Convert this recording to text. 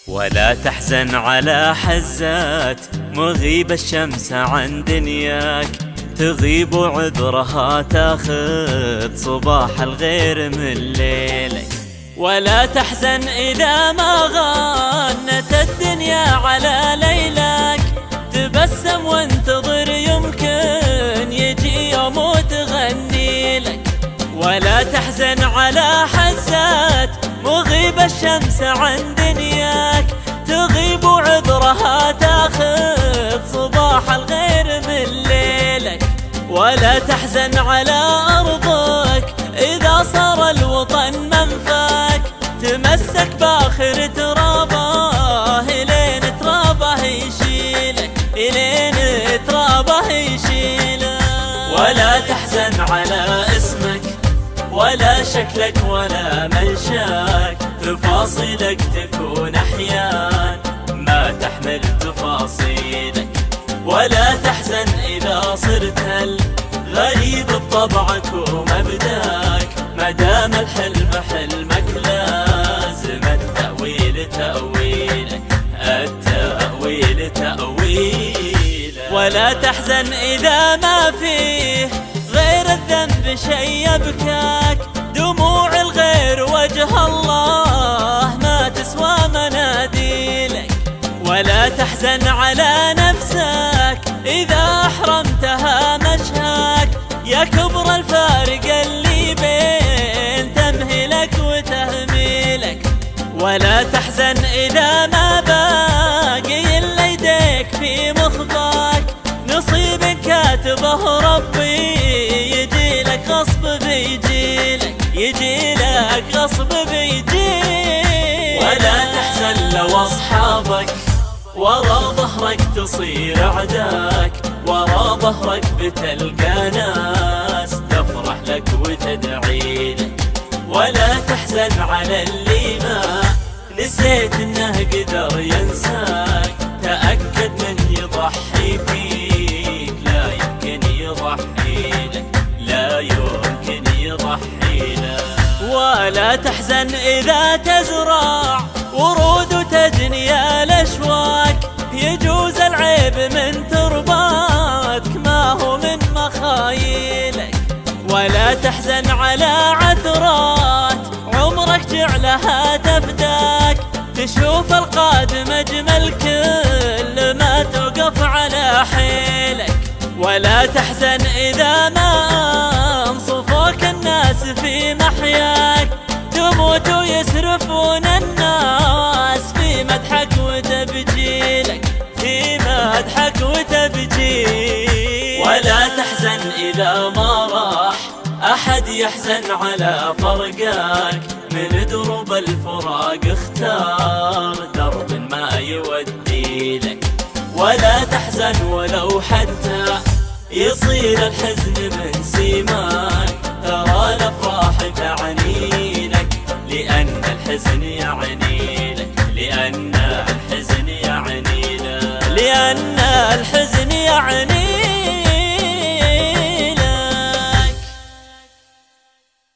ولا تحزن على حزات مغيب الشمس عن دنياك، تغيب عذرها تاخذ صباح الغير من ليلك. ولا تحزن إذا ما غنت الدنيا على ليلك، تبسم وانتظر يمكن يجي يوم وتغني لك. ولا تحزن على حزات مغيب الشمس عن دنياك، تغيب عذرها تاخذ صباح الغير من ليلك. ولا تحزن على أرضك إذا صار الوطن منفاك، تمسك باخر ترابه إلين ترابه يشيلك، إلين ترابه يشيلك. ولا تحزن على اسمك ولا شكلك ولا منشاك، تفاصيلك تكون أحيان ما تحمل تفاصيلك. ولا تحزن إذا صرت الغريب بطبعك ومبداك، مدام الحلم حلمك لازم التأويل تأويلك، التأويل تأويلك. ولا تحزن إذا ما فيه غير الذنب شي يبكاك، دموع الغير وجه الله ما تسوى مناديلك. ولا تحزن على نفسك إذا أحرمتها مشهاك، يا كبر الفارق اللي بين تمهيلك وتهميلك. ولا تحزن إذا ما باقي إلا يديك في مخفاك، نصيب كاتبه ربي يجيلك غصب بيجيلك، يجيلك غصب بيجيلك. ولا تحزن لو أصحابك ورا ظهرك تصير أعداك، ورا ظهرك بتلقى ناس تفرح لك وتدعي لك. ولا تحزن على اللي ما نسيت انه قدر ينساك، تأكد من يضحي فيك لا يمكن يضحي لك، لا يمكن يضحي لك. ولا تحزن إذا تزرع ورود وتجني الأشواك، يجوز العيب من ترباتك ما هو من مخايلك. ولا تحزن على عثرات عمرك جعلها تفداك، تشوف القادم أجمل كل ما توقف على حيلك. ولا تحزن إذا ما انصفوك الناس في محياك، تموت ويسرفون الناس في مدحك وتبجيلك، في مدحك وتبجيلك. ولا تحزن إذا ما راح أحد يحزن على فرقاك، من دروب الفراق اختار درب ما يودي لك. ولا تحزن ولو حتى يصير الحزن من سيماك، ترى الأفراح تعني لك لأن الحزن يعني